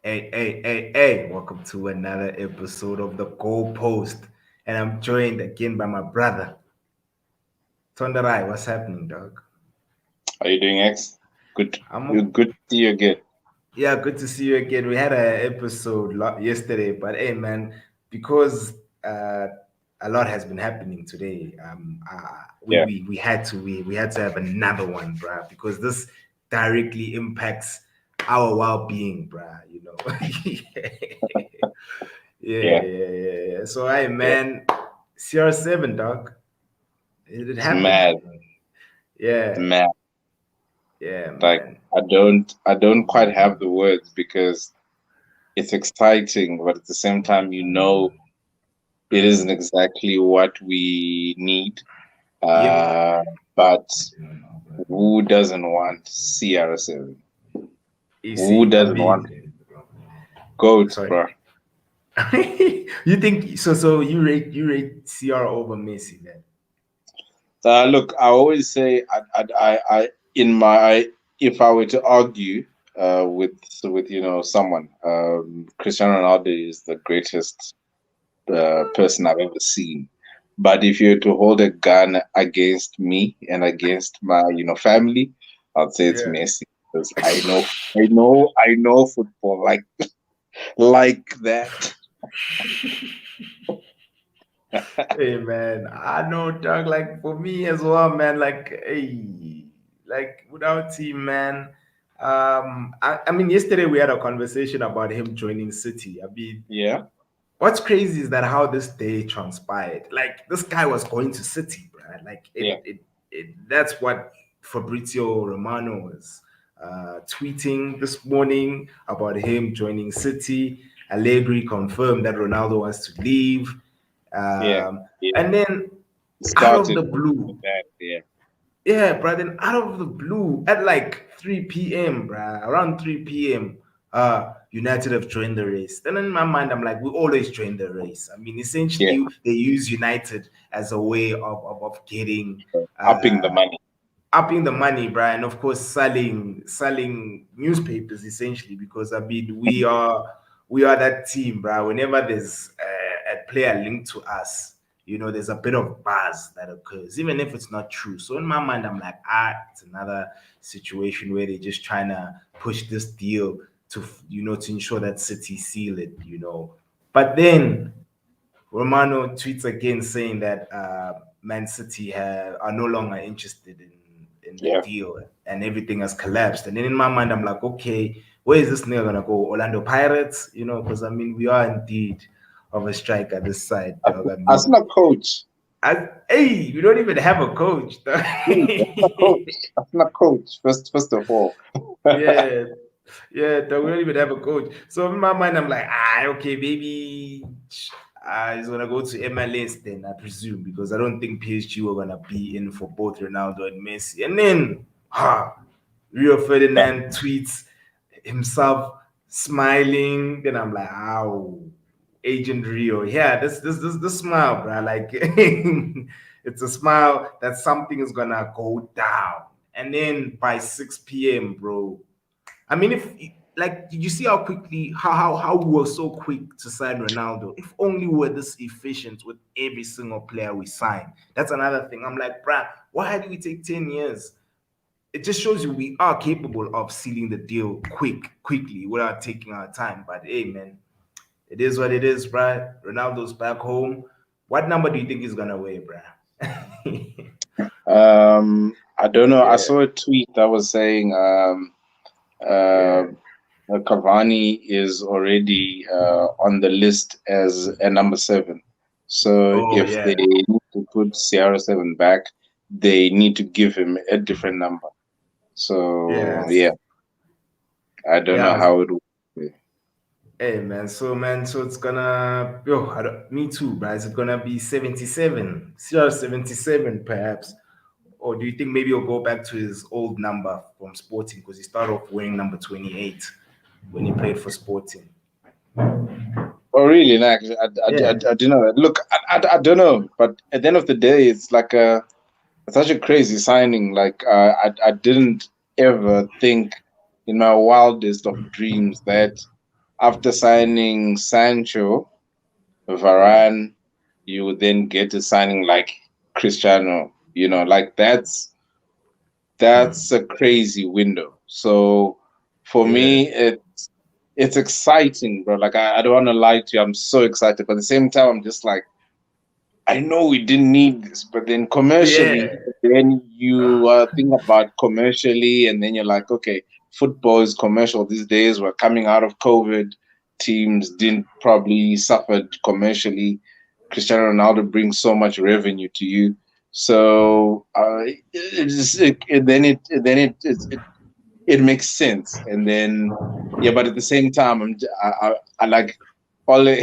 Hey, welcome to another episode of the Goalpost. And I'm joined again by my brother. Tondarai, what's happening, dog? How you doing, X? Good. I'm You good to see you again. Yeah, good to see you again. We had an episode yesterday, but hey, man, because a lot has been happening today, Yeah. we had to we had to have another one, bruh, because this directly impacts our well-being, bruh. Yeah, Yeah. yeah, yeah, yeah. So, hey, Yeah. man, CR7, dog. It It's happened. mad. It's Yeah, mad. yeah, Like man. I don't quite have the words because it's exciting, but at the same time, it isn't exactly what we need. Yep. Uh, but who doesn't want CR7? You Who see, I doesn't want mean, goats, sorry. bro? You think so? So you rate CR over Messi then? Look, I always say, in my, if I were to argue, with someone, Cristiano Ronaldo is the greatest person I've ever seen. But if you were to hold a gun against me and against my, family, I'd say it's Yeah. Messi because I know football like that. Hey man, I know, dog. Like for me as well, man. Like, hey, like without team, man. I mean, yesterday we had a conversation about him joining City. I mean, Yeah, what's crazy is that how this day transpired. Like this guy was going to City, bro. Like yeah, that's what Fabrizio Romano was tweeting this morning about him joining City. Allegri confirmed that Ronaldo wants to leave. yeah, And yeah. then It out of the started with blue, that. Yeah, yeah, bro. Then out of the blue, at like 3 p.m., bro, around 3 p.m., United have joined the race. Then in my mind, I'm like, we always join the race. I mean, yeah. essentially, they use United as a way of getting Upping the uh, money. upping the money, bro, and of course selling newspapers essentially because I mean we are that team, bro. Whenever there's a player linked to us, there's a bit of buzz that occurs, even if it's not true. So in my mind, I'm like, it's another situation where they're just trying to push this deal to ensure that City seal it. But then Romano tweets again saying that Man City are no longer interested in the Yeah. deal and everything has collapsed. And then in my mind, I'm like, okay, where is this nail gonna go? Orlando Pirates, because I mean, we are indeed of a striker this side, dog. I As mean, a coach. hey, we don't even have a coach, dog. As a coach. As a coach. First of all. Yeah, yeah, dog, we don't even have a coach. So in my mind, I'm like, okay, maybe he's gonna go to MLS then, I presume, because I don't think PSG were gonna be in for both Ronaldo and Messi. And then, Rio Ferdinand tweets himself smiling. Then I'm like, Agent Rio, yeah, this smile, bro. Like, it's a smile that something is gonna go down. And then by 6 p.m., bro, I mean, if like, did you see how quickly how we were so quick to sign Ronaldo? If only we were this efficient with every single player we sign. That's another thing. I'm like, bruh, why did we take 10 years? It just shows you we are capable of sealing the deal quickly without taking our time. But hey, man, it is what it is, bruh. Ronaldo's back home. What number do you think he's gonna wear, bruh? I don't know. I Yeah, saw a tweet that was saying uh, yeah. Cavani is already on the list as a number seven. So Oh if they yeah. need to put CR7 back, they need to give him a different number. So Yes. yeah, I don't know Yeah. how it will be. Hey man, so it's gonna me too, bro. Is it gonna be 77? CR 77 perhaps? Or do you think maybe he'll go back to his old number from Sporting because he started off wearing number 28 when he played for Sporting? Oh, really? Like, Yeah. I don't know. Look, I don't know. But at the end of the day, it's like such a crazy signing. Like, I didn't ever think in my wildest of dreams that after signing Sancho, Yeah, Varane, you would then get to signing like Cristiano. Like that's a crazy window. So for yeah, me, it's exciting, bro. Like I don't want to lie to you, I'm so excited, but at the same time, I'm just like, I know we didn't need this, but then yeah. commercially, then you think about commercially, and then you're like, okay, football is commercial these days. We're coming out of COVID. Teams didn't probably suffered commercially. Cristiano Ronaldo brings so much revenue to you, so it makes sense. And then yeah, but at the same time, I like Ole.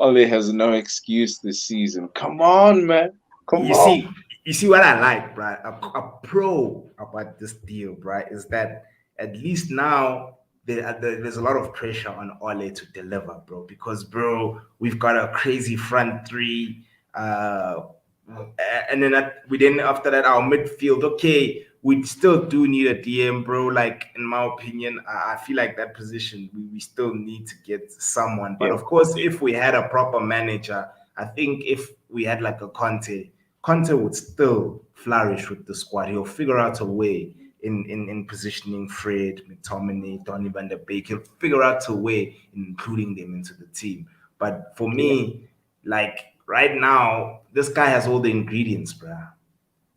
Ole has no excuse this season. Come on, man. Come you on. see, you see what I like, bro. A pro about this deal, bro, is that at least now there's a lot of pressure on Ole to deliver, bro. Because, bro, we've got a crazy front three, and then we then after that our midfield. Okay, we still do need a DM, bro. Like in my opinion, I feel like that position we still need to get someone. But Yeah, of course, if we had a proper manager, I think if we had like a Conte would still flourish with the squad. He'll figure out a way in positioning Fred, McTominay, Donny van der Beek. He'll figure out a way in including them into the team. But for yeah, me, like right now, this guy has all the ingredients, bruh.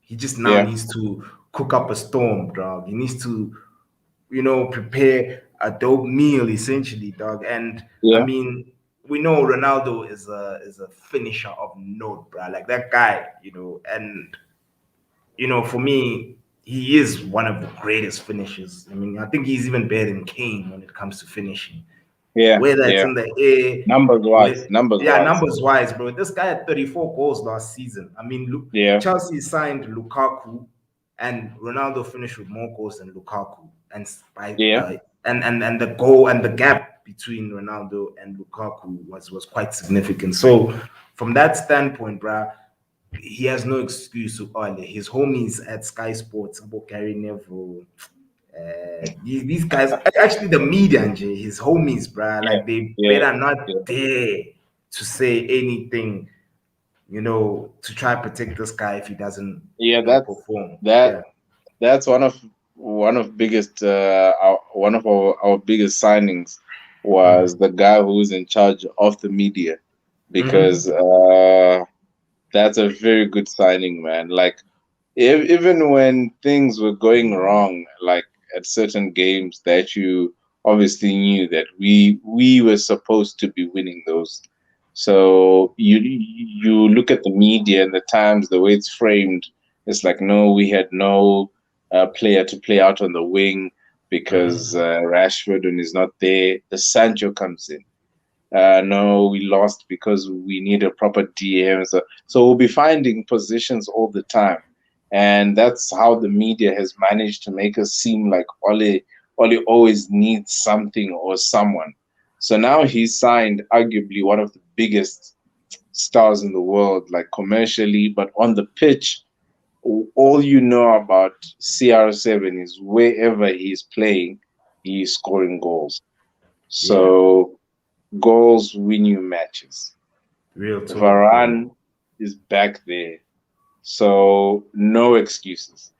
He just now yeah, needs to cook up a storm, dog. He needs to, prepare a dope meal essentially, dog. And I yeah, mean, we know Ronaldo is a finisher of note, bro. Like that guy, and for me, he is one of the greatest finishers. I mean, I think he's even better than Kane when it comes to finishing. yeah, Whether it's yeah. in the air, Numbers wise, numbers yeah, wise. numbers wise, bro. This guy had 34 goals last season. I mean, look, Yeah, Chelsea signed Lukaku, and Ronaldo finished with more goals than Lukaku. And by yeah, and the goal and the gap between Ronaldo and Lukaku was quite significant. So from that standpoint, bro, he has no excuse to earn. His homies at Sky Sports, about Gary Neville, these guys, actually the media, his homies, bruh, yeah, like they yeah, better yeah. not dare to say anything, to try to protect this guy if he doesn't, Yeah, perform. that Yeah. that's one of our biggest signings was Mm. the guy who's in charge of the media Mm-hmm. because that's a very good signing, man. Like even when things were going wrong, like at certain games that you obviously knew that we were supposed to be winning those. So you look at the media and the Times, the way it's framed, it's like no, we had no player to play out on the wing because Mm-hmm. Rashford, when he's not there, the Sancho comes in. No, we lost because we need a proper DM. So we'll be finding positions all the time. And that's how the media has managed to make us seem like Ole always needs something or someone. So now he's signed arguably one of the biggest stars in the world, like commercially, but on the pitch, all you know about CR7 is wherever he's playing, he's scoring goals. Yeah. So goals win you matches. Real talk, bro. Varane is back there. So no excuses.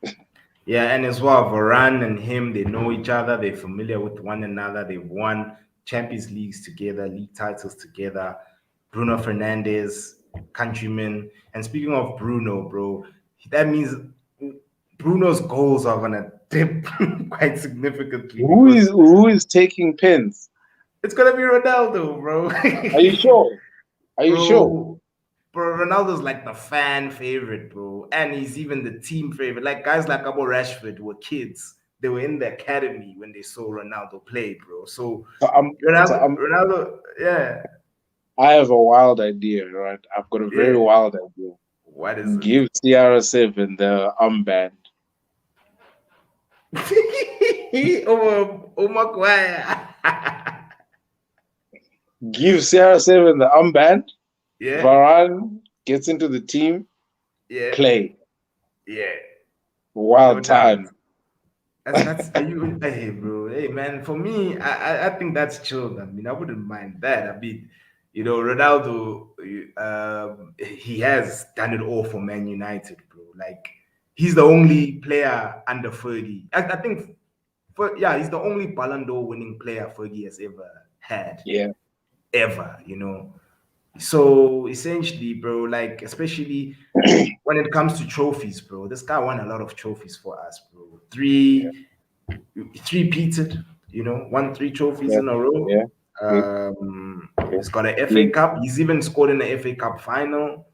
Yeah, and as well, Varane and him, they know each other. They're familiar with one another. They've won Champions Leagues together, league titles together. Bruno Fernandes, countryman. And speaking of Bruno, bro, that means Bruno's goals are gonna dip quite significantly because Who is taking pens? it's gonna be Ronaldo, bro. Are you sure? Are you sure? bro, Bro, Ronaldo's like the fan favorite, bro, and he's even the team favorite. Like guys like Abo Rashford were kids; they were in the academy when they saw Ronaldo play, bro. So So I'm so I'm Ronaldo, yeah, I have a wild idea, right? I've got a very yeah. wild idea. What is Give CR7 the armband. it? Oh Maguire. Give CR7 the armband. yeah, Varane gets into the team. yeah, Play. yeah. No Wild doubt. time. That's are you hey bro, hey man, for me I think that's chilled. I mean I wouldn't mind that. I mean, Ronaldo, he has done it all for Man United, bro. Like he's the only player under 30. I think he's the only Ballon d'Or winning player Fergie has ever had. Yeah, Ever. So essentially, bro, like especially when it comes to trophies, bro, this guy won a lot of trophies for us, bro. yeah, Three-peated, won three trophies yeah, in a row. yeah. Good, good, He's got an FA good. Cup. He's even scored in the FA Cup final.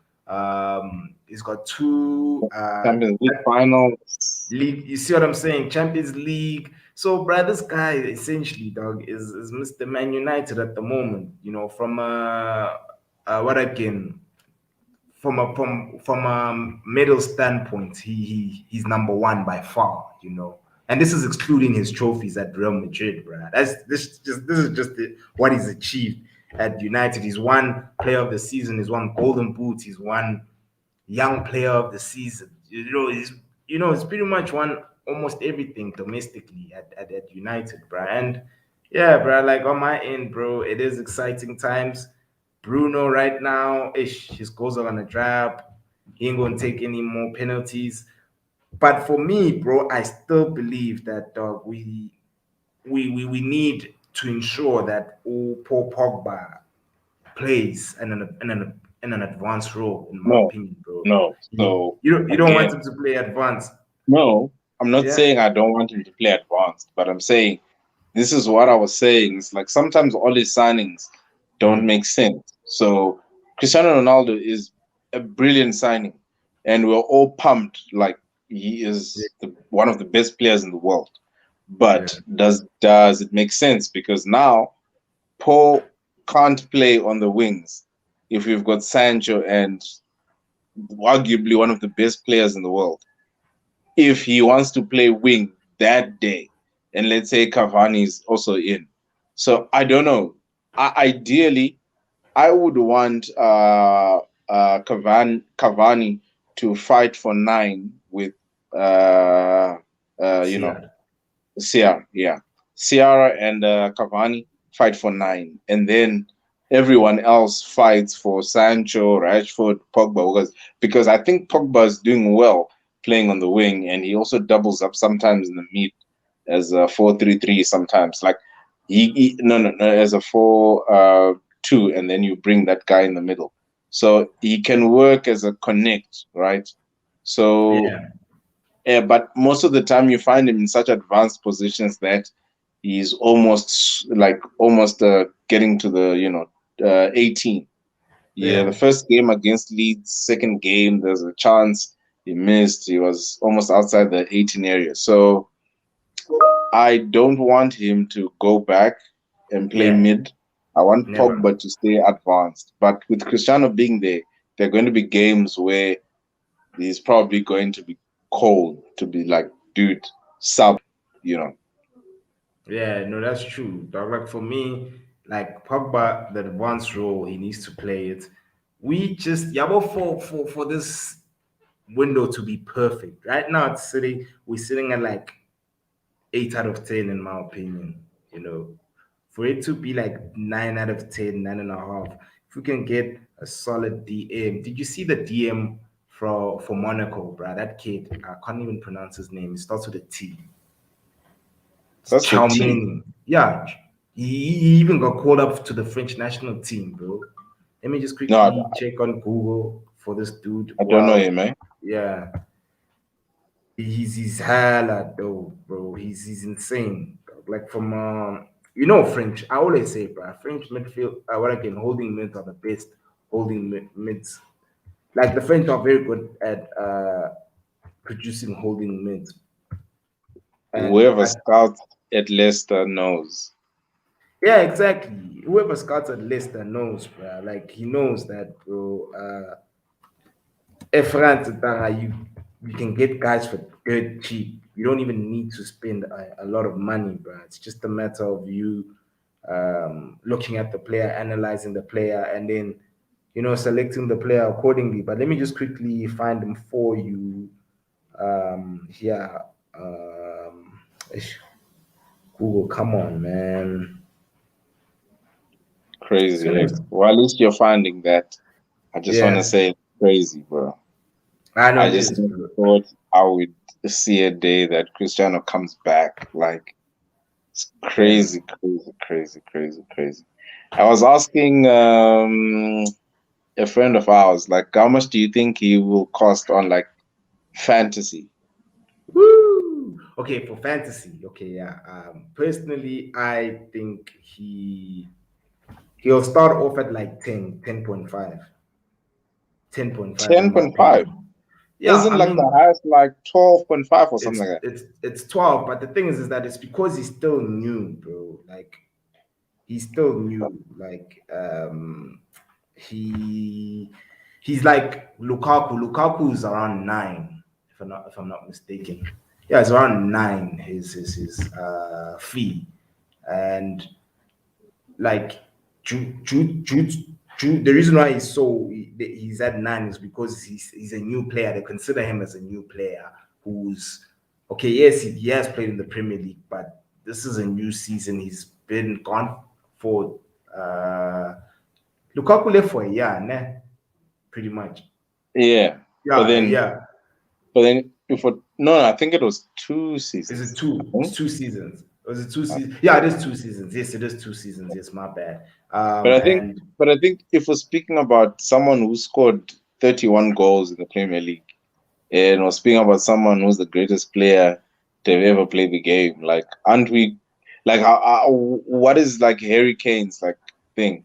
He's got two Champions League finals. league. You see what I'm saying? Champions League. So, bro, this guy essentially, dog, is Mr. Man United at the moment. From what again? From a medal standpoint, he's number one by far. And this is excluding his trophies at Real Madrid, bro. This is just what he's achieved at United. He's won Player of the Season. He's won Golden Boots. He's won Young Player of the Season. He's pretty much won almost everything domestically at United, bro. And yeah, bro, like on my end, bro, it is exciting times. Bruno right now, his goals are gonna drop. He ain't gonna take any more penalties. But for me, bro, I still believe that we need to ensure that Paul Pogba plays in an advanced role, in my No, opinion, bro. no. You So you don't, you don't want again, him to play advanced, no, I'm not yeah, saying I don't want him to play advanced, but I'm saying this is what I was saying. It's like sometimes all his signings don't mm, make sense. So Cristiano Ronaldo is a brilliant signing, and we're all pumped like he yeah, is one of the best players in the world. yeah, But does it make sense? Because now Paul can't play on the wings if we've got Sancho and arguably one of the best players in the world. If he wants to play wing that day, and let's say Cavani is also in, so I don't know. Ideally, I would want Cavani to fight for nine with uh, you know, Seattle, Ciara, yeah. Ciara and Cavani fight for nine. And then everyone else fights for Sancho, Rashford, Pogba. Because I think Pogba is doing well playing on the wing, and he also doubles up sometimes in the mid as a 4-3-3 sometimes. Like no, as a 4-2, and then you bring that guy in the middle. So he can work as a connect, right? So yeah, yeah, but most of the time you find him in such advanced positions that he's almost getting to the 18. Yeah, the yeah, first game against Leeds, second game there's a chance he missed. He was almost outside the 18 area. So I don't want him to go back and play yeah, mid. I want never. Pogba to stay advanced. But with Cristiano being there are going to be games where he's probably going to be cold to be like, dude, sub, you know. Yeah, no, that's true, dog. Like for me, like Pogba, the advanced role, he needs to play it. We just yeah, but for this window to be perfect. Right now, we're sitting at like 8 out of 10, in my opinion. You know, for it to be like 9 out of 10, 9.5, if we can get a solid DM. Did you see the DM for Monaco, bro? That kid, I can't even pronounce his name. It starts with a T. It's That's the Chow T. Ming. Yeah, he even got called up to the French national team, bro. Let me just No, quickly check on Google for this dude. I don't know Wow. him, eh? Yeah, he's hella dope, bro. He's insane. Like from French. I always say, bro, French midfield. What again? Holding mids are the best holding mids. Like the French are very good at producing holding mids, and Whoever scouts at Leicester knows. yeah, exactly. Whoever scouts at Leicester knows, bro. Like he knows that, bro. France, you can get guys for dirt cheap. You don't even need to spend a lot of money, bro. It's just a matter of you looking at the player, analyzing the player, and then selecting the player accordingly. But let me just quickly find them for you here. Um, Ish, Google, come on, man. His Crazy, surname's heck. Well, at least you're finding that. I just want to yeah. say it's crazy, bro. I know I it just is, never bro. thought I would see a day that Cristiano comes back. Like, it's Yeah. crazy, crazy, crazy, crazy, crazy. I was asking a friend of ours, like, how much do you think he will cost on like fantasy? Woo! Okay, for fantasy. Okay, yeah. Personally, I think he'll start off at like 10.5. 10.5 in my 10.5. opinion. Yeah, Isn't I like the mean highest like 12.5 or something like it's 12, but the thing is that it's because he's still new, bro. Like he's still that? new. Like he he's like Lukaku. Lukaku is around 9, if I'm not mistaken. Yeah, it's around 9. His fee, and like the reason why he's at 9 is because he's a new player. They consider him as a new player who's okay. Yes, he has played in the Premier League, but this is a new season. He's been gone for Lukaku left for a year, ne? Pretty much. Yeah, but Yeah, then yeah. if no, no, I think it was two Is it seasons. I two? It's think. 2 seasons. Was it two Uh, seasons? Yeah, it is 2 seasons. Yes, it is 2 seasons. Yes, my bad. But I think, And but I think if we're speaking about someone who scored 31 goals in the Premier League, and we're speaking about someone who's the greatest player to have ever played the game, like, aren't we? Like, what is like Harry Kane's like thing?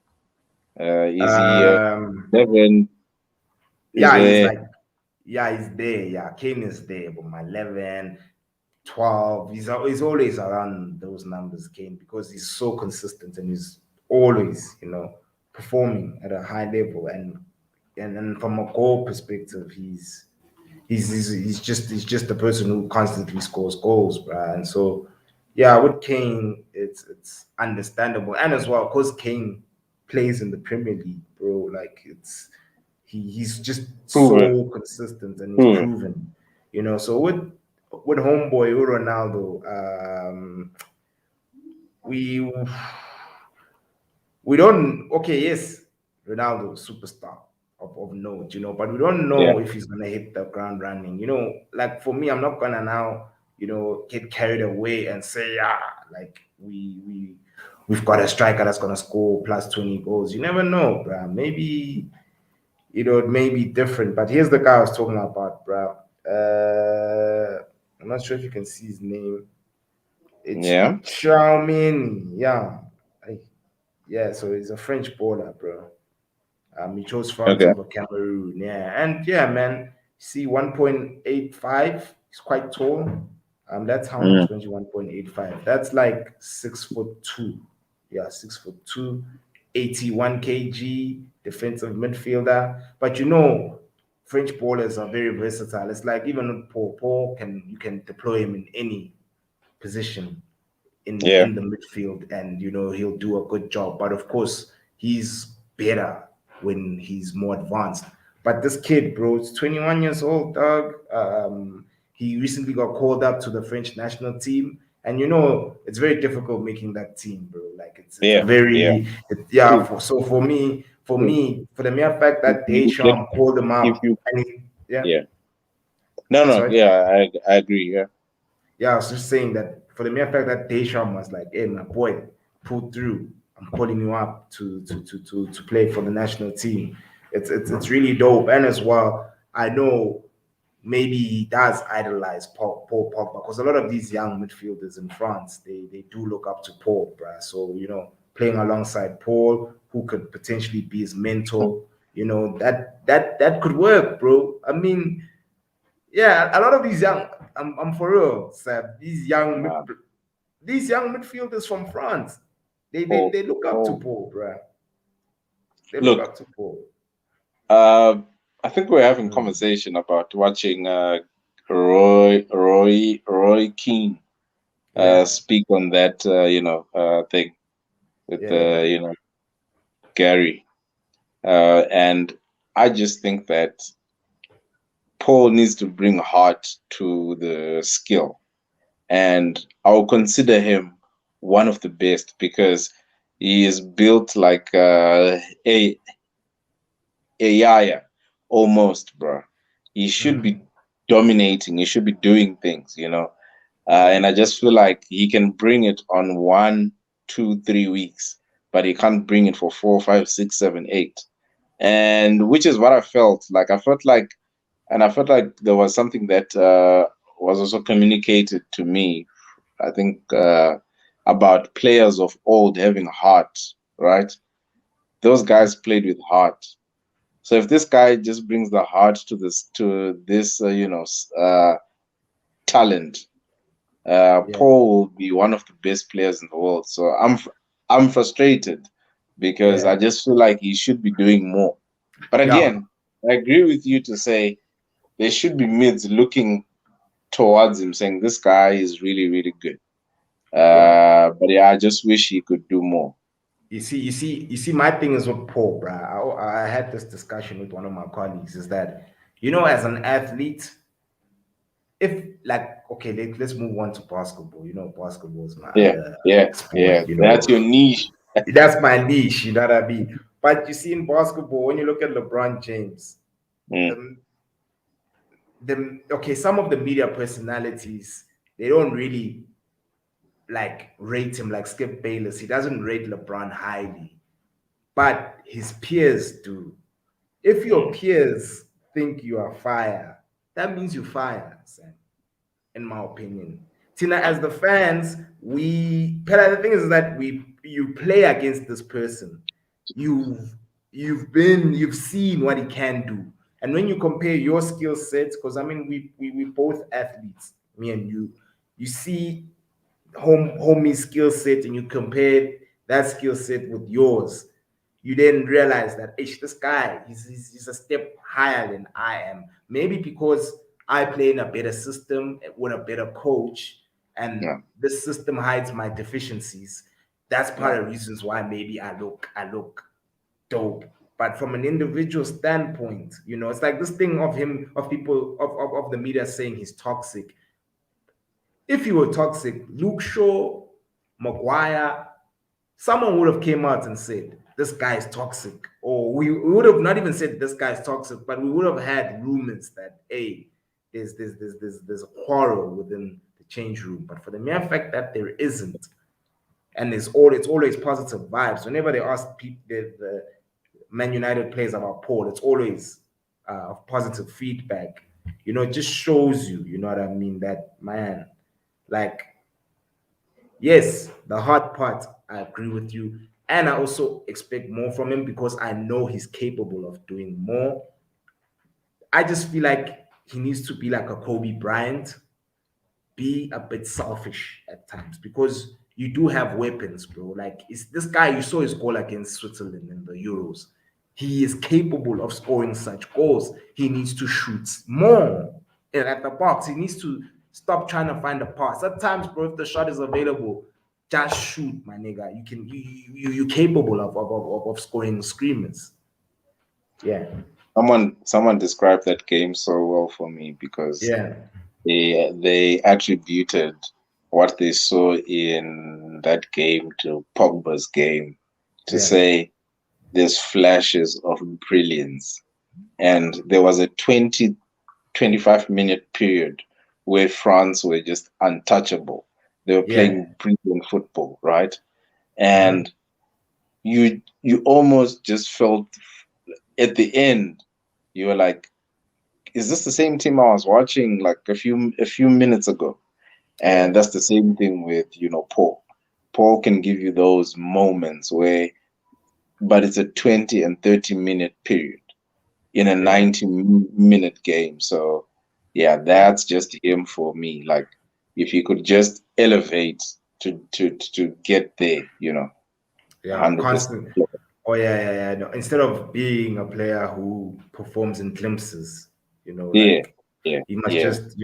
Is he um, 11? Is yeah, he's there? like, yeah, he's there. Yeah, Kane is there, but my 11, 12, he's always around those numbers, Kane, because he's so consistent and he's always, performing at a high level. And from a goal perspective, he's just the person who constantly scores goals, bro. And so, yeah, with Kane, it's understandable, and as well because Kane plays in the Premier League, bro. Like he's just Proven. so consistent and he's Proven. proven, So with homeboy with Ronaldo, we we don't okay, yes, Ronaldo superstar of note, but we don't Yeah. know if he's gonna hit the ground running. Like for me, I'm not gonna now, get carried away and say, yeah, like we've got a striker that's gonna score plus 20 goals. You never know, bro. Maybe it may be different. But here's the guy I was talking about, bro. I'm not sure if you can see his name. It's Yeah. Xiaomin. Yeah. Yeah, so he's a French baller, bro. He chose France Okay. over Cameroon. Yeah, and yeah, man. See, 1.85. He's quite tall. That's how Mm. much? 21.85. That's like 6'2". Yeah, 6'2", 81 kg, defensive midfielder. But French ballers are very versatile. It's like even with Paul you can deploy him in any position in Yeah. in the midfield, and he'll do a good job. But of course, he's better when he's more advanced. But this kid, bro, it's 21 years old, dog. He recently got called up to the French national team, and it's very difficult making that team, bro. Like it's a Yeah. Yeah. very yeah. True. So for me, True. for the mere fact If that you let, Deschamps called him if up, you, and yeah, yeah. No, no. sorry. Yeah, I agree. Yeah. Yeah, I was just saying that for the mere fact that Deschamps was like, "Hey, my boy, pull through. I'm calling you up to play for the national team." It's really dope, and as well, I know maybe he does idolize Paul Pogba because a lot of these young midfielders in France they do look up to Paul, bruh. So playing alongside Paul, who could potentially be his mentor, that could work, bro. I mean, yeah, a lot of these young, I'm for real, Seb. Nah, These young midfielders from France, they they, Paul. they look up to Paul. Paul, bruh. They look Look, up to Paul. uh, I think we're having Mm. conversation about watching Roy Keane Yeah, speak on that thing with yeah, Gary, and I just think that Paul needs to bring heart to the skill. and I'll consider him one of the best because he is built like a Yaya almost, bro. He should be Mm, dominating. He should be doing things, you know. yeah, And I just feel like he can bring it on 1, 2, 3 weeks, but he can't bring it for 4, 5, 6, 7, 8. And which is what I felt like. I felt like there was something that was also communicated to me. I think about players of old having heart, right? Those guys played with heart. So if this guy just brings the heart to this talent, yeah, Paul will be one of the best players in the world. So I'm frustrated because I yeah, just feel like he should be doing more. But yeah, again, I agree with you to say there should be mids looking towards him, saying this guy is really, really good. yeah. But yeah, I just wish he could do more. You see. My thing is with Paul, bro. I had this discussion with one of my colleagues. Is that as an athlete, if like okay, let's move on to basketball. Basketball is my Yeah, other yeah, sport. yeah. That's your niche. That's my niche. You know what I mean? But you see, in basketball, when you look at LeBron James, Mm, the some of the media personalities, they don't really like rate him like Skip Bayless. He doesn't rate LeBron highly, but his peers do. If your mm, peers think you are fire, that means you fire, Sam, in my opinion. Tina, as the fans, the thing is that you play against this person. You've seen what he can do. And when you compare your skill sets, because I mean we both athletes, me and you see homie's skill set and you compare that skill set with yours, you then realize that this guy he's a step higher than I am. Maybe because I play in a better system with a better coach, and yeah, this system hides my deficiencies. That's yeah, part of the reasons why maybe I look dope. But from an individual standpoint, it's like this thing of people of the media saying he's toxic. If he were toxic, Luke Shaw, Maguire, someone would have came out and said, this guy is toxic. Or we would have not even said this guy is toxic, but we would have had rumors that, hey, there's a quarrel within the change room. But for the mere fact that there isn't, and it's always positive vibes. Whenever they ask people, the Man United players about Paul, it's always positive feedback. It just shows you, you know what I mean, that man, like, yes, the hard part, I agree with you. And I also expect more from him because I know he's capable of doing more. I just feel like he needs to be like a Kobe Bryant, be a bit selfish at times because you do have weapons, bro. Like, it's this guy, you saw his goal against Switzerland in the Euros. He is capable of scoring such goals. He needs to shoot more at the box. He needs to stop trying to find a pass. At times, bro, if the shot is available, just shoot, my nigga. You're capable of scoring screamers. Yeah, someone described that game so well for me because yeah, they attributed what they saw in that game to Pogba's game to yeah, say there's flashes of brilliance. And there was a 20, 25 minute period where France were just untouchable. They were yeah. playing brilliant football, right? Mm-hmm. And you almost just felt at the end, you were like, is this the same team I was watching like a few minutes ago? And Yeah, that's the same thing with, Paul. Paul can give you those moments where, but it's a 20 and 30 minute period in a yeah, 90-minute game. So, yeah, yeah. that's just him for me. Like, if he could just elevate to get there, Yeah, 100%. constant. Oh yeah, yeah, yeah. No, instead of being a player who performs in glimpses, Yeah, like yeah, he must yeah. just,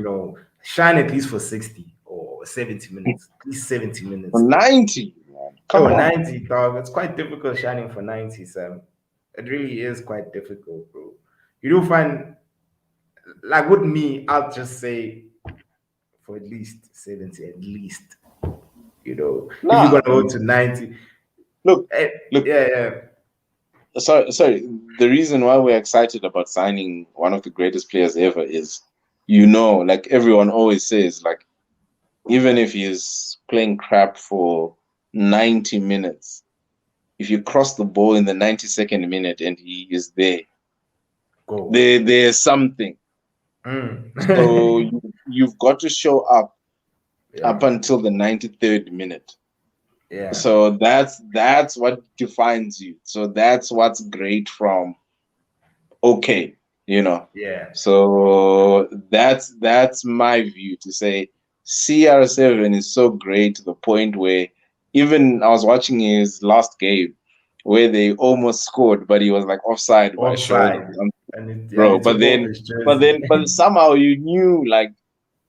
shine at least for 60 or 70 minutes, at least 70 For minutes. 90, man. Come Oh, on. 90, dog. It's quite difficult shining for 90, Sam. It really is quite difficult, bro. You do find, like with me, I'll just say for at least 70, at least. You know, if you're Nah, gonna go to 90, look, eh, look. yeah, yeah, Sorry. The reason why we're excited about signing one of the greatest players ever is, you know, like everyone always says, like even if he's playing crap for 90 minutes, if you cross the ball in the 92nd minute and he is there, go. there's something. So Mm. you've got to show up Yeah, until the 93rd minute. yeah, So that's what defines you. So that's what's great from okay, you know. yeah. So that's my view to say CR7 is so great to the point where even I was watching his last game where they almost scored, but he was like offside by a shoulder or Offside, something, and he bro. took off his jersey. But somehow you knew like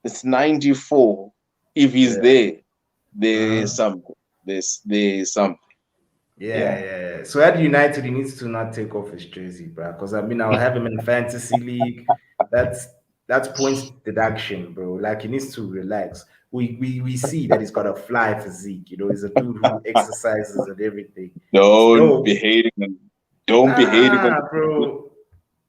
it's 94. If he's Yeah. there, there's Uh-huh. something. There's something. Yeah, Yeah. yeah, yeah. So at United, he needs to not take off his jersey, bro. Because I mean, I'll have him in fantasy league. That's that's points deduction, bro. Like he needs to relax. We see that he's got a fly physique. You know, he's a dude who exercises and everything. Don't be So hating on. Don't be hating on nah, the bro.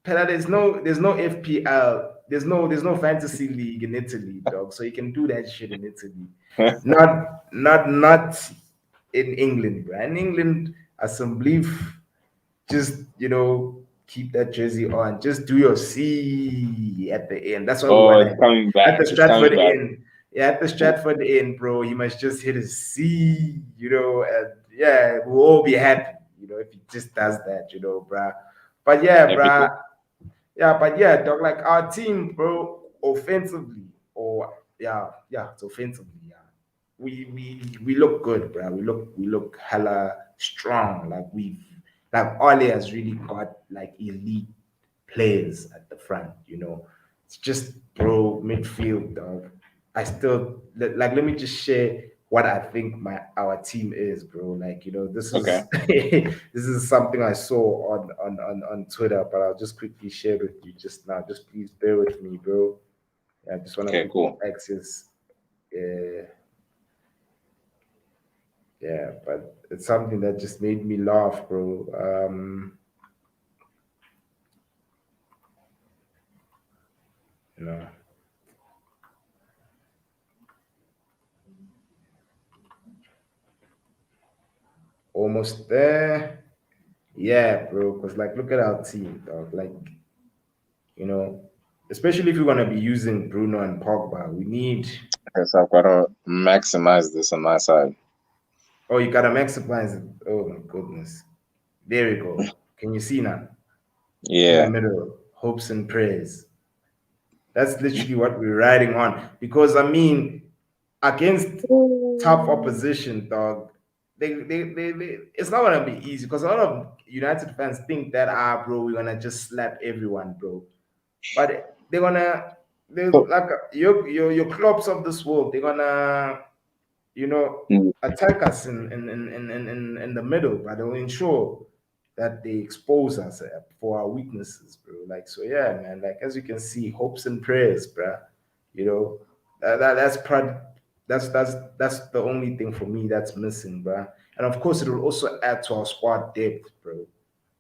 Pella, there's no FPL. There's no fantasy league in Italy, dog. So you can do that shit in Italy. good. Not in England, bro. In England, as some belief, just keep that jersey on. Just do your C at the end. That's what we Oh, want it's coming at back. the It's coming Stratford back. end. Yeah, at the Stratford end, bro. He must just hit his C. And yeah, we'll all be happy. If he just does that, bruh. But yeah, Epic. bruh. Yeah, but yeah, dog, like our team, bro, offensively, or yeah, it's offensively, yeah. We look good, bro. We look hella strong. Like Ole has really got like elite players at the front, It's just bro, midfield, dog. I still let me just share what I think our team is, bro. Like, this Okay. is this is something I saw on Twitter, but I'll just quickly share with you just now. Just please bear with me, bro. I just want to Okay. quickly Cool. access. Uh, yeah, but it's something that just made me laugh, bro. You know, almost there. Yeah, bro. Cause like, look at our team, dog. Like, you know, especially if you're gonna be using Bruno and Pogba, we need. Okay, so I've got to maximize this on my side. Oh, you gotta maximize it. Oh my goodness. There we go. Can you see now? In the Yeah. middle, hopes and prayers. That's literally what we're riding on. Because I mean, against tough opposition, dog, it's not gonna be easy. Because a lot of United fans think that bro, we're gonna just slap everyone, bro. But they're So, like your clubs of this world, they're gonna mm, attack us in the middle, but they'll ensure that they expose us for our weaknesses, bro. Like, so yeah, man. Like, as you can see, hopes and prayers, bro. You know, that's that's the only thing for me that's missing, bro. And of course, it will also add to our squad depth, bro.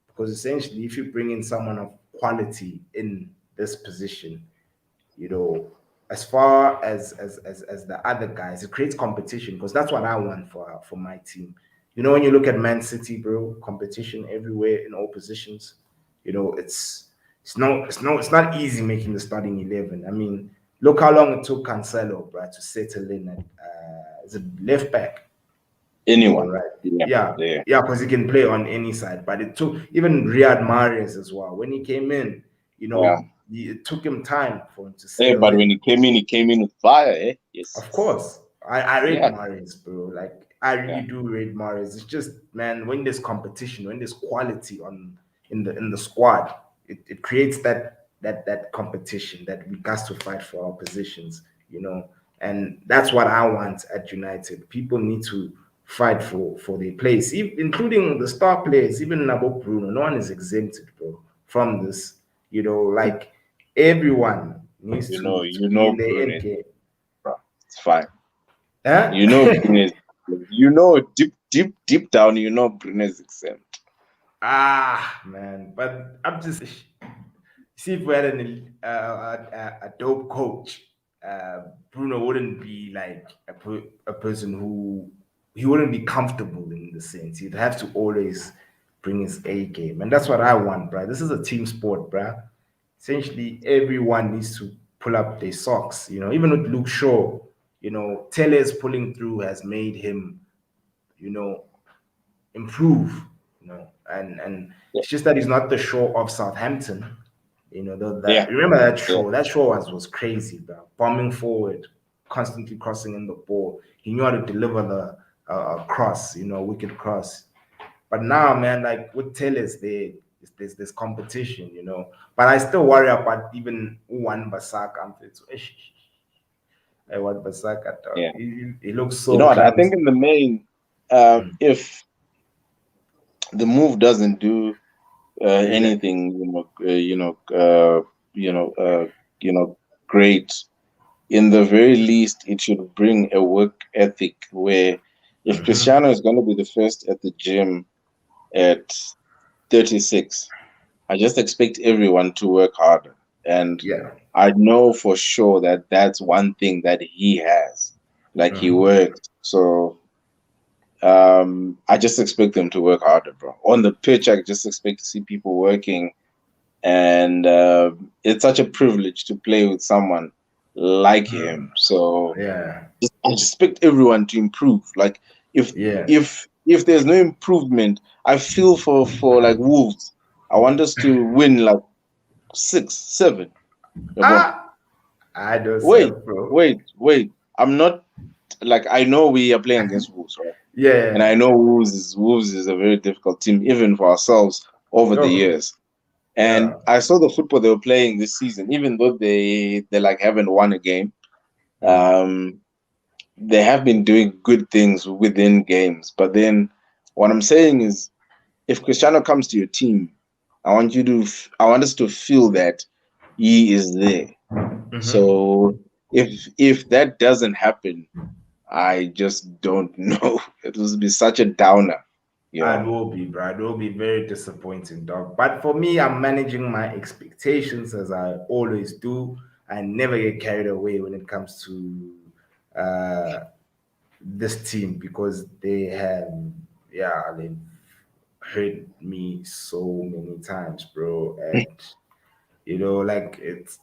Because essentially, if you bring in someone of quality in this position, you know, as far as the other guys, it creates competition because that's what I want for my team. When you look at Man City, bro, competition everywhere in all positions. It's not easy making the starting 11. I mean, look how long it took Cancelo, bro, to settle in at is it left back or anyone. right? Yeah. Yeah, Yeah. yeah, because he can play on any side. But it took even Riyad Mahrez as well. When he came in, Yeah. it took him time for him to Hey, settle but when in. he came in with fire, eh? Of Yes. course, I rate Yeah. Mahrez, bro. Like I Yeah. really do rate Mahrez. It's just, man, when there's competition, when there's quality in the squad, it creates that competition that we got to fight for our positions, and that's what I want at United. People need to fight for their place, including the star players, even Nabo Bruno. No one is exempted, bro, from this. Like everyone needs to be in the end Bruno. game. It's fine. Huh? You know, Bruno is, you know, deep down, you know, Bruno is exempt. Ah, man. But I'm just see if we had a dope coach, Bruno wouldn't be like a person who he wouldn't be comfortable in the sense. He'd have to always bring his A game, and that's what I want, bro. This is a team sport, bro. Essentially, everyone needs to pull up their socks. You know, even with Luke Shaw, you know, Tellez pulling through has made him, you know, improve, you know, and Yeah, it's just that he's not the show of Southampton. You know, that yeah, remember that yeah. show? That show was crazy, bro. Bombing forward, constantly crossing in the ball. He knew how to deliver the cross, you know, wicked cross. But now, man, like with Tellez, there's this competition, you know. But I still worry about even one Basaka. I want Basaka, dog. Yeah. He looks You know so what? I think clumsy. in the main, Mm. if the move doesn't do Yeah. anything, you know, great. In the very least, it should bring a work ethic where if Hmm. Cristiano is going to be the first at the gym at 36, I just expect everyone to work harder. And Yeah. I know for sure that that's one thing that he has. Like he Hmm. works. So I just expect them to work harder, bro. On the pitch, I just expect to see people working, and it's such a privilege to play with someone like him. So Yeah. I expect everyone to improve. Like if Yeah. if there's no improvement, I feel for like Wolves. I want us to win like 6, 7. Yeah, boy. Ah, I don't Wait, serve, bro. wait. I'm not like I know we are playing against Wolves, right? And I Yeah. know Wolves is a very difficult team, even for ourselves over the Oh, years. And yeah. I saw the football they were playing this season, even though they like haven't won a game. Mm. Um, they have been doing good things within games. But then what I'm saying is, if Cristiano comes to your team, I want us to feel that he is there. Mm-hmm. So if that doesn't happen, I just don't know. It will be such a downer, you It know. will be, bro. It will be very disappointing, dog. But for me, I'm managing my expectations as I always do. I never get carried away when it comes to uh, this team because they have, yeah, they've hurt me so many times, bro. And you know, like it's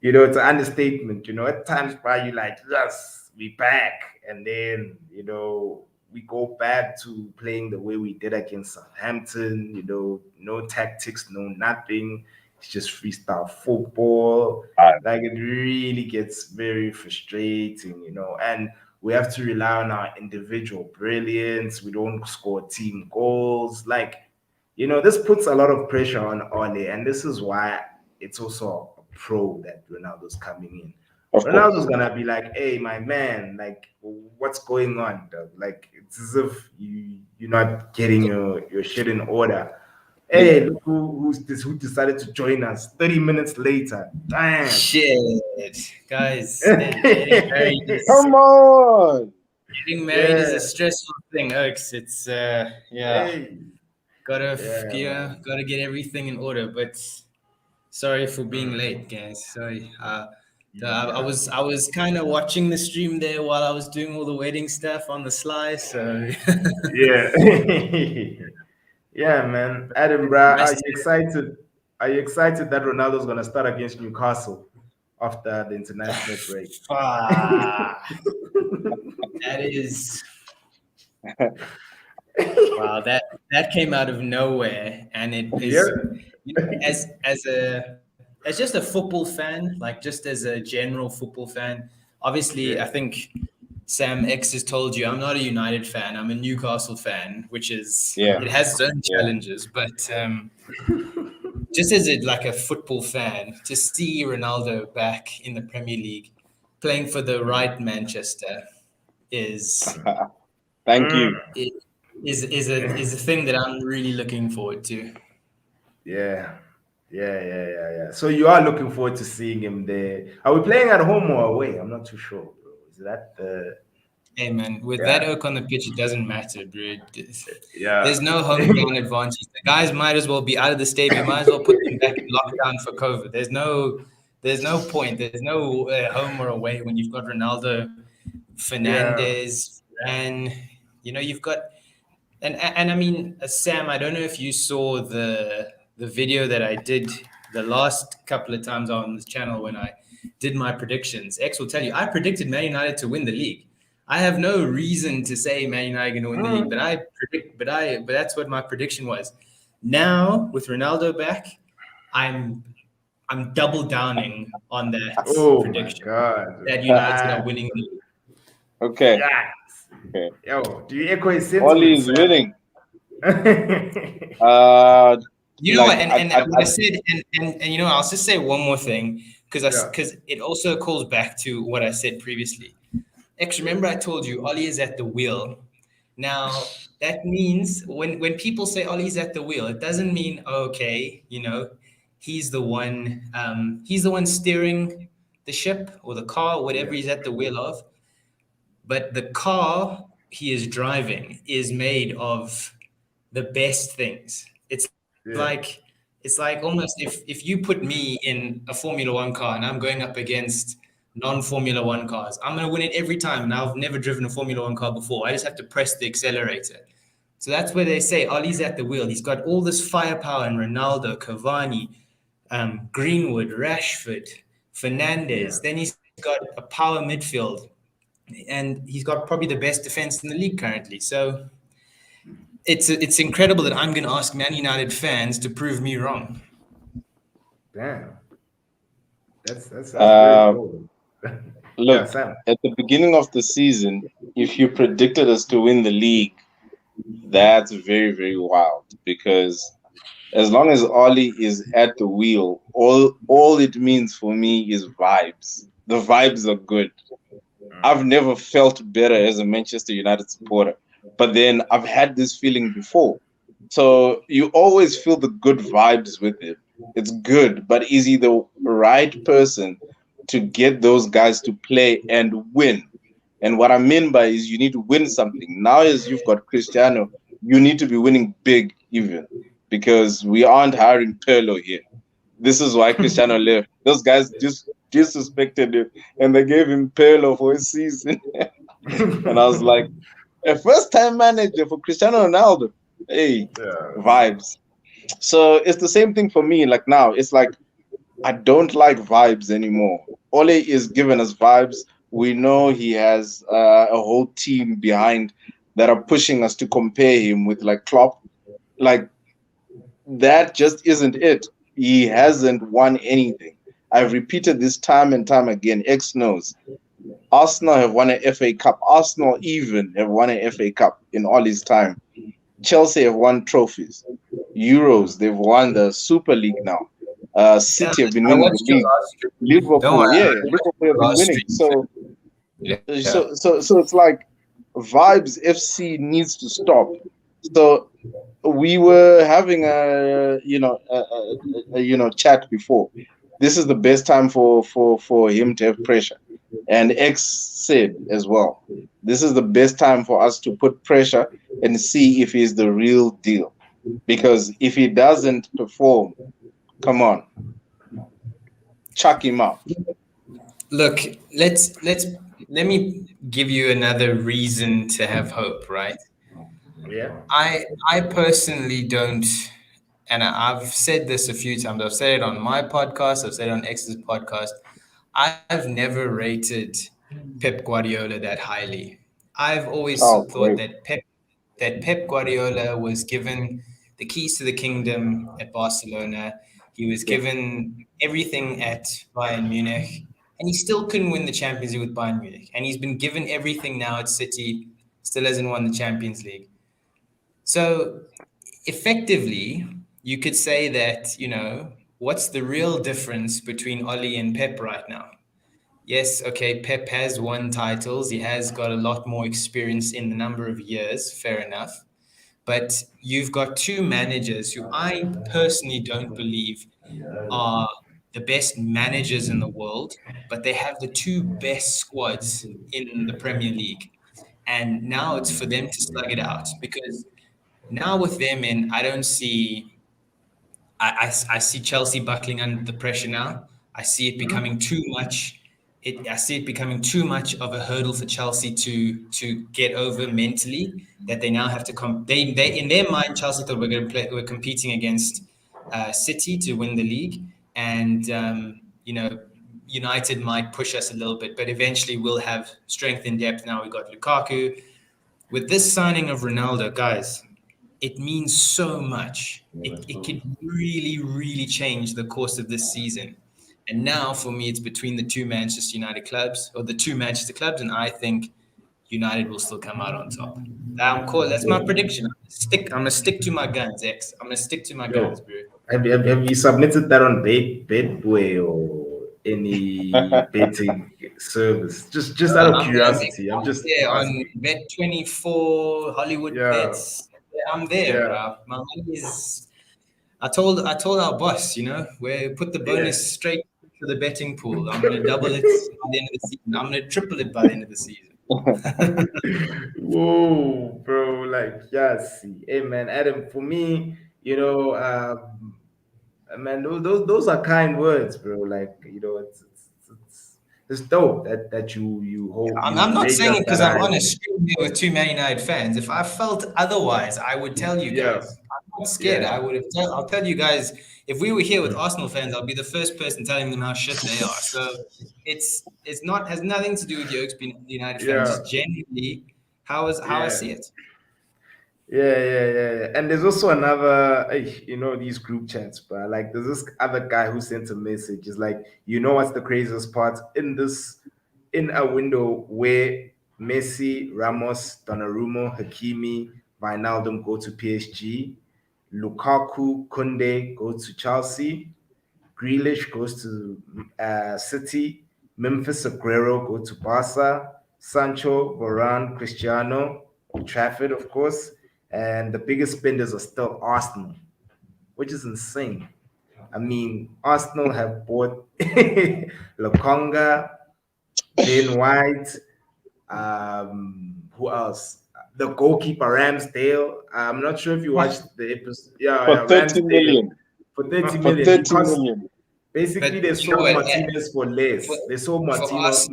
you know, it's an understatement. You know, at times, bro, you like, yes, we back, and then you know we go back to playing the way we did against Southampton. You know, no tactics, no nothing. It's just freestyle football. Uh, Like it really gets very frustrating, you know, and we have to rely on our individual brilliance. We don't score team goals. Like, you know, this puts a lot of pressure on Ole, and this is why it's also a pro that Ronaldo's coming in. of Ronaldo's course. gonna be like, "Hey, my man, like, what's going on, dog? Like, it's as if you're not getting your shit in order. Yeah. Hey, look who's this? Who decided to join us 30 minutes later? Damn." Shit, guys, Come on. getting married is a Yeah. stressful thing, Oaks. It's yeah, Hey. Yeah, man. gotta get everything in order. But sorry for being Mm. late, guys. Sorry. Yeah. I was kind of watching the stream there while I was doing all the wedding stuff on the sly. So Yeah. Yeah, man. Edinburgh, are rest. you excited? Are you excited that Ronaldo's gonna start against Newcastle after the international break? Ah, that is wow. That came out of nowhere, and it Yeah. is you know, as just a football fan, like just as a general football fan. Obviously, I Yeah. think Sam X has told you I'm not a United fan. I'm a Newcastle fan, which is Yeah, it has its own yeah. challenges. But just as like a football fan, to see Ronaldo back in the Premier League, playing for the right Manchester, is Thank Mm. you. it is a thing that I'm really looking forward to. Yeah. Yeah. So you are looking forward to seeing him there. Are we playing at home or away? I'm not too sure, bro. Is that the Hey man, with that yeah oak on the pitch, it doesn't matter, bro. yeah There's no home ground advantage. The guys might as well be out of the stadium. You might as well put them back in lockdown for COVID. There's no point. There's no home or away when you've got Ronaldo, yeah Fernandez, and you've got and I mean, Sam, I don't know if you saw the video that I did the last couple of times on this channel when I did my predictions. X will tell you I predicted Man United to win the league. I have no reason to say Man United are going to win the league, but Mm. but that's what my prediction was. Now with Ronaldo back, I'm I'm double downing on that Oh my prediction god. that United are winning the league. Okay. Yes. Okay. Yo, do you echo his Oli sentiments, is winning. Sam? Uh, You know what? like And what I said, and I'll just say one more thing Yeah. because it also calls back to what I said previously. X, remember I told you Ollie is at the wheel. Now that means when people say Ollie's at the wheel, it doesn't mean okay, he's the one steering the ship or the car, whatever Yeah. he's at the wheel of. But the car he is driving is made of the best things. Yeah. It's like almost if you put me in a Formula One car and I'm going up against non-Formula One cars, I'm gonna win it every time. And I've never driven a Formula One car before. I just have to press the accelerator. So that's where they say Ollie's at the wheel. He's got all this firepower in Ronaldo, Cavani, Greenwood, Rashford, Yeah. Fernandez. Then he's got a power midfield, and he's got probably the best defense in the league currently. So it's incredible that I'm going to ask Man United fans to prove me wrong. Damn. That's very uh, bold. Yeah, look, Sam. at the beginning of the season, if you predicted us to win the league, that's very, very wild because as long as Ollie is at the wheel, all it means for me is vibes. The vibes are good. I've never felt better as a Manchester United supporter, but then I've had this feeling before. So you always feel the good vibes with it. It's good, but is he the right person to get those guys to play and win? And what I mean by is you need to win something. Now, as you've got Cristiano, you need to be winning big even because we aren't hiring Perlo here. This is why Cristiano left. Those guys just disrespected him and they gave him Perlo for a season. And I was like, a first time manager for Cristiano Ronaldo. Hey, Yeah. vibes. So it's the same thing for me. Like now, it's like I don't like vibes anymore. Ole is giving us vibes. We know he has a whole team behind that are pushing us to compare him with like Klopp. Like that just isn't it. He hasn't won anything. I've repeated this time and time again. X knows. Arsenal have won an FA Cup. Arsenal even have won an FA Cup in all his time. Chelsea have won trophies, Euros. They've won the Super League now. Yeah, City have been I winning the watched your league. last stream. Don't Liverpool, worry, yeah, I Liverpool watched have your been last winning. stream. So, Yeah. so it's like vibes FC needs to stop. So we were having a chat before. This is the best time for him to have pressure, and X said as well. This is the best time for us to put pressure and see if he's the real deal. Because if he doesn't perform, come on, chuck him out. Look, let me give you another reason to have hope, right? Yeah. I personally don't, and I've said this a few times. I've said it on my podcast. I've said it on X's podcast. I've never rated Pep Guardiola that highly. I've always Oh, thought great. that Pep Guardiola was given the keys to the kingdom at Barcelona. He was Yeah. given everything at Bayern Munich, and he still couldn't win the Champions League with Bayern Munich. And he's been given everything now at City, still hasn't won the Champions League. So effectively, you could say that, what's the real difference between Oli and Pep right now? Yes, okay, Pep has won titles. He has got a lot more experience in the number of years, fair enough. But you've got two managers who I personally don't believe are the best managers in the world, but they have the two best squads in the Premier League. And now it's for them to slug it out because now with them in, I don't see I see Chelsea buckling under the pressure now. I see it becoming too much. I see it becoming too much of a hurdle for Chelsea to get over mentally. That they now have to they in their mind, Chelsea thought we're competing against City to win the league, and United might push us a little bit, but eventually we'll have strength in depth. Now we've got Lukaku. With this signing of Ronaldo, guys, it means so much. It could really, really change the course of this season. And now, for me, it's between the two Manchester United clubs, or the two Manchester clubs, and I think United will still come out on top. That's my prediction. I'm gonna stick to my guns, X. I'm gonna stick to my guns, bro. Have you submitted that on Betway or any betting service? Just out of curiosity, I'm just on Bet24, Hollywood Bets. I'm there, bro. My money is. I told our boss, we put the bonus straight to the betting pool. I'm gonna double it by the end of the season. I'm gonna triple it by the end of the season. Whoa, bro! Like, see, hey man, Adam. For me, man, those are kind words, bro. Like, it's dope that you hold. I'm not rate saying us it because that I'm high. on a stream here with two Man United fans. If I felt otherwise, I would tell you guys. I'm not scared. I'll tell you guys. If we were here with Arsenal fans, I'll be the first person telling them how shit they are. So it's not has nothing to do with Yokes being United fans. Just genuinely how I see it. Yeah. And there's also another, these group chats, but like, there's this other guy who sent a message. It's like, what's the craziest part in a window where Messi, Ramos, Donnarumma, Hakimi, Wijnaldum go to PSG, Lukaku, Kunde go to Chelsea, Grealish goes to City, Memphis Aguero go to Barca, Sancho, Varane, Cristiano, Trafford, of course, and the biggest spenders are still Arsenal, which is insane. I mean, Arsenal have bought Lokonga, Ben White, who else? The goalkeeper Ramsdale. I'm not sure if you watched the episode. For 30 Ramsdale. million. For 30 For million. 30 million. Basically, they sold Martinez for less. They sold Martinez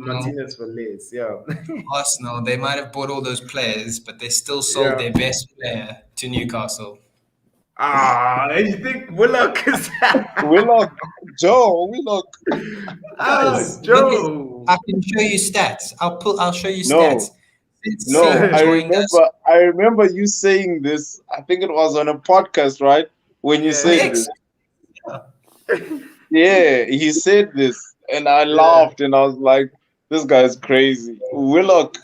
for less. Yeah. Arsenal, they might have bought all those players, but they still sold their best player to Newcastle. You think Willock is Joe. Joe. I can show you stats. I'll show you No. stats. I remember you saying this. I think it was on a podcast, right? When you said this. Yeah, he said this, and I laughed, and I was like, "This guy's crazy." Willock.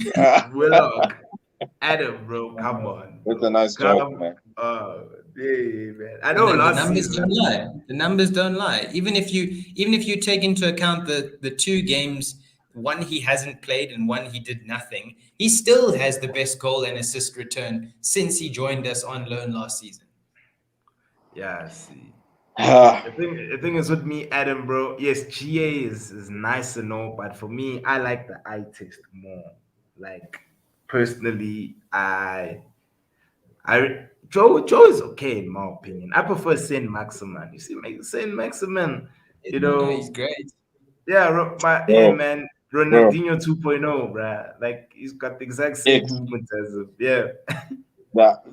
Adam, bro, come on. That's a nice joke, man. Yeah, man. I know the numbers don't lie. The numbers don't lie. Even if you take into account the two games, one he hasn't played and one he did nothing, he still has the best goal and assist return since he joined us on loan last season. Yeah, see. The thing is with me, Adam, bro. Yes, GA is nice and all, but for me, I like the eye test more. Like, personally, Joe is okay in my opinion. I prefer Saint Maximin. You see, Saint Maximin, he's great. Yeah, hey man, Ronaldinho 2.0, bruh. Like, he's got the exact same movement as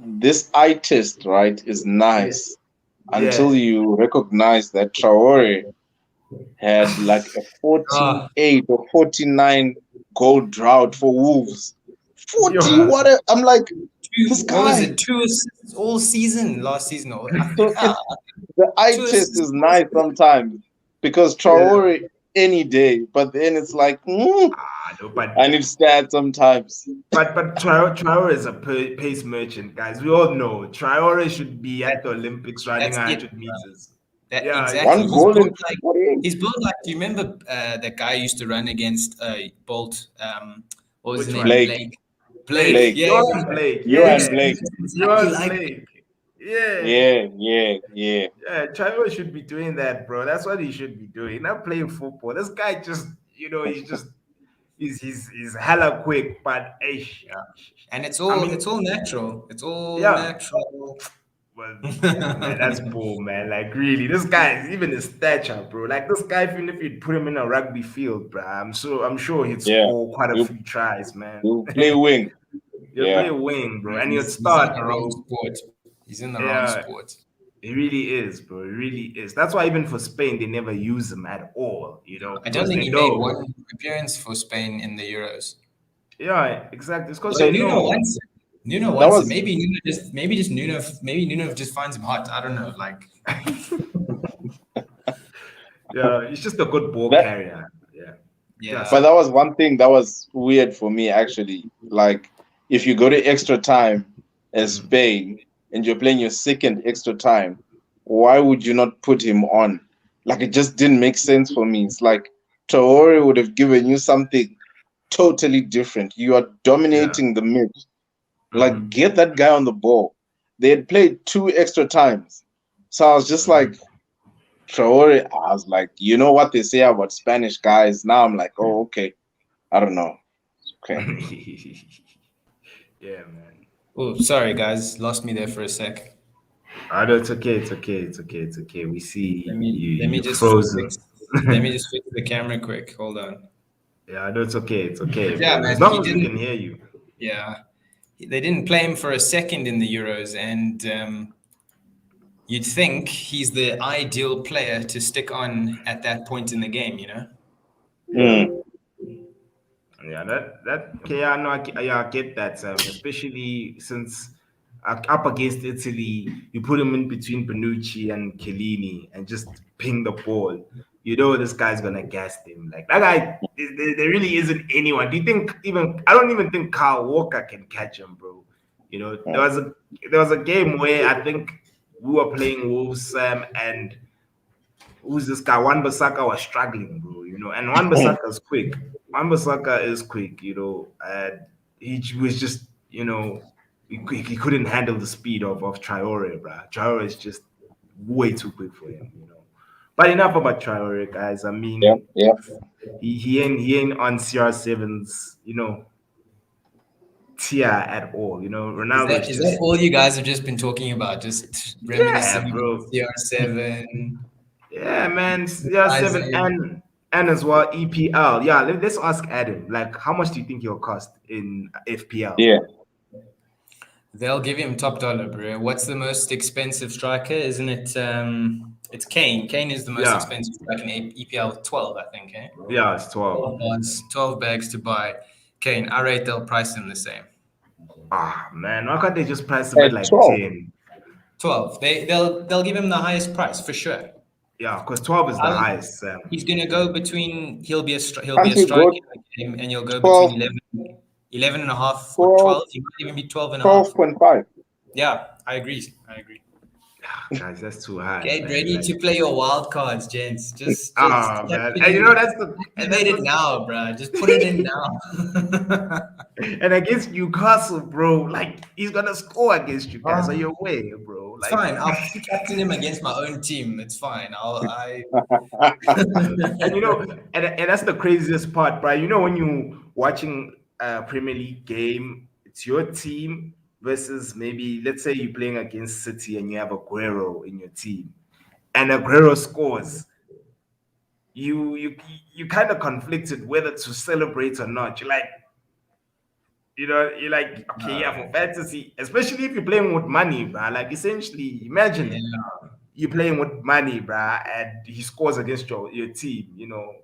this eye test, right, is nice until you recognize that Traore had like a 48 or 49 goal drought for Wolves. 40, I'm like, this guy. What was it? 2 assists all season last seison. The eye test is nice sometimes because Traore any day, but then it's like, I need stats sometimes. But Traore is a pace merchant, guys. We all know Traore should be at the Olympics running 100 meters. Exactly. He's built like. Do you remember that guy who used to run against Bolt? What was his name? Blake. Blake, yeah, You yeah. and Blake. You and Yeah, Blake. Just you exactly and like Blake. Yeah. Yeah. Yeah, Trevor should be doing that, bro. That's what he should be doing. Not playing football. This guy just, he's hella quick, but Yeah. And I it's mean, all natural. It's all yeah. natural. Well, yeah, man, that's bull, man. Like, really, this guy, even his stature, bro. Like, this guy, even if you put him in a rugby field, bro, I'm sure he'd Yeah. score quite a You few tries, man. you play wing. He'll play Yeah. a wing, bro, and he'll He's in start, the wrong bro. sport. He's in the wrong Yeah, sport. he really is, bro. He really is. That's why even for Spain, they never use him at all, I don't because think they he made know. one appearance for Spain in the Euros. Yeah, exactly. It's because Although they Nuno know. wants it. Nuno That wants it. was Maybe Nuno just finds him hot. I don't know. Like Yeah, he's just a good ball that carrier. Yeah. Yeah. yeah. but So, that was one thing that was weird for me actually. Like if you go to extra time as mm, Spain and you're playing your second extra time, why would you not put him on? Like it just didn't make sense for me. It's like Traore would have given you something totally different. You are yeah. dominating the mid. Like Hmm. get that guy on the ball. They had played two extra times. So I was just like Traore, I was like, you know what they say about Spanish guys? Now I'm like, oh, okay. I don't know. Okay. Yeah, man. Oh, sorry guys, lost me there for a sec. I know it's okay. It's okay. It's okay. It's okay. We see you. Let me You're just frozen. fix let me just fix the camera quick. Hold on. Yeah, I know it's okay. It's okay, Yeah, bro. As man, long he as we can didn't. hear you. Yeah, they didn't play him for a second in the Euros, and you'd think he's the ideal player to stick on at that point in the game. You know. Yeah. Mm, Yeah, that okay, yeah, no, I get that, especially since up against Italy, you put him in between Bonucci and Chiellini and just ping the ball. You know this guy's gonna gas them. Like that guy, there really isn't anyone. Do you think even? I don't even think Kyle Walker can catch him, bro. mm, There was a game where I think we were playing Wolves, and who's this guy? Wan Bissaka was struggling, bro. And Wan Bissaka is quick. Wan Bissaka is quick, and he was just, he couldn't handle the speed of Traore, bro. Traore is just way too quick for him. But enough about Traore, guys. I yeah, mean, yeah. he ain't on CR7's, tier at all. Ronaldo is Is that just, all you guys have just been talking about? Just reminiscing yeah, about bro. CR7, Yeah, man. Yeah, seven Isaac. and as well EPL. Yeah, let's ask Adam. Like, how much do you think he'll cost in FPL? Yeah. They'll give him top dollar, bro. What's the most expensive striker? Isn't it? It's Kane. Kane is the most Yeah, expensive striker in EPL. 12, I think. Eh? yeah, it's 12. 12 bags to buy Kane. I rate they'll price him the same. Ah, man, why can't they just price him at At like 12. 10? 12. They'll give him the highest price for sure. Yeah, because 12 is the I, highest. he's gonna go between. He'll be Can't a you striker go in the game, and you'll go between 12, 11 and a half or 12, 12. He might even be 12 and a half. 12.5? Yeah, I agree. Ah, guys, that's too high, Get man. ready to play your wild cards, gents. Just Ah, man, and activate it now, bro. Just put it in now. and against Newcastle, bro. Like he's gonna score against you guys. Are Oh, you aware, bro? it's Like. fine. I'll captain him against my own team. It's fine. I And and that's the craziest part, bro. When you watching a Premier League game, it's your team versus maybe let's say you're playing against City and you have Aguero in your team, and Aguero scores. You kind of conflicted whether to celebrate or not. You're like, okay, yeah, for fantasy, especially if you're playing with money, bro. Like essentially, yeah. imagine you're playing with money, bruh, and he scores against your team.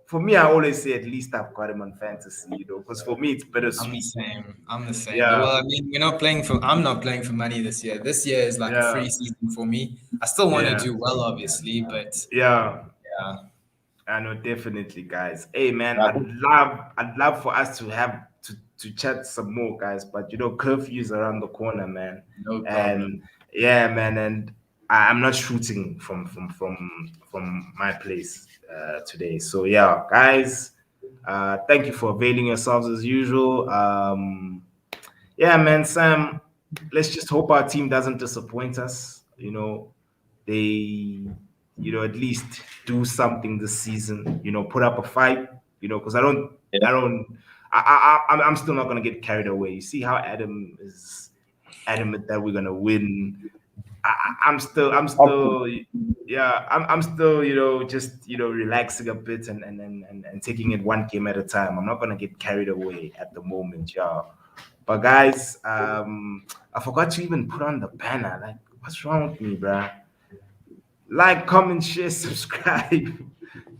For me, I always say at least I've got him on fantasy, because for me it's I'm the bittersweet. same. I'm the same. But Yeah, well, I mean, we're not playing for. I'm not playing for money this year. This year is like a yeah, free season for me. I still want to yeah, do well, obviously, but yeah. yeah, I know, definitely, guys. Hey, man, I I'd love for us to have to chat some more, guys. But curfew's around the corner, man. no problem. And yeah, man, and I'm not shooting from my place today. So yeah, guys, thank you for availing yourselves as usual. Yeah, man, Sam. Let's just hope our team doesn't disappoint us. They, at least do something this season. Put up a fight. Because Yeah. I don't, I'm still not gonna get carried away. You see how Adam is adamant that we're gonna win. I'm still, yeah, I'm still, just relaxing a bit and taking it one game at a time. I'm not gonna get carried away at the moment, y'all. But guys, I forgot to even put on the banner. Like, what's wrong with me, bruh? Like, comment, share, subscribe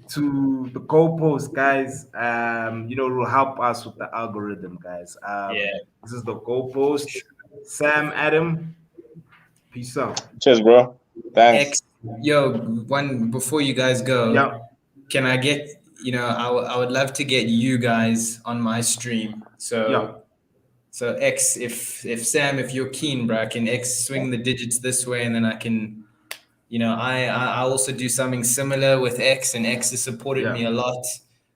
to the goalpost, guys. It will help us with the algorithm, guys. Yeah. This is the goalpost. Sam, Adam, peace out. Cheers, bro. Thanks. X, yo, one before you guys go, Yeah, can I get, I would love to get you guys on my stream. yeah, So X, if Sam, if you're keen, bro, can X swing the digits this way, and then I can, I also do something similar with X, and X has supported me yeah, a lot.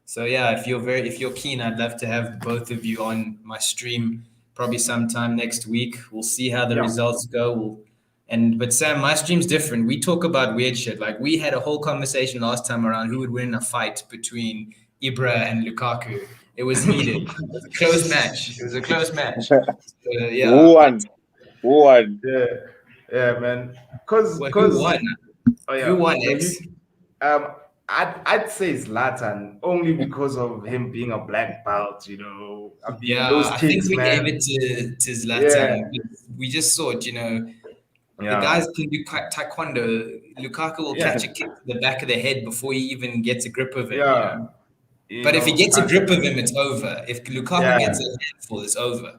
So yeah, if you're keen, I'd love to have both of you on my stream probably sometime next week. We'll see how the yeah, results go. But Sam, my stream's different. We talk about weird shit. Like we had a whole conversation last time around who would win a fight between Ibra and Lukaku. It was heated. It was a close match. It was a close match. Yeah. Who won? Who won? yeah, yeah, man. Cause, Well, who cause, won? oh Who yeah. won, So X? um, I'd say Zlatan only because of him being a black belt. I mean, Yeah, those I think kids, we gave man. it to Zlatan. Yeah, We just thought, the yeah, guys can do taekwondo. Lukaku will yeah, catch a kick to the back of the head before he even gets a grip of it. yeah. But if he gets a I, grip of him, it's over. If Lukaku gets yeah. a handful, it's over.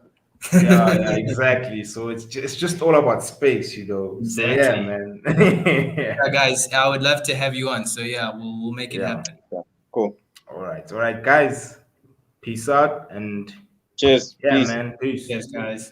Yeah, exactly. So it's just all about space. So yeah, Exactly. man. Yeah, guys, I would love to have you on. So yeah, we'll make it Yeah. happen. Yeah. Cool. All right, guys. Peace out and Cheers. yeah, Peace. man. Peace. Yes, guys.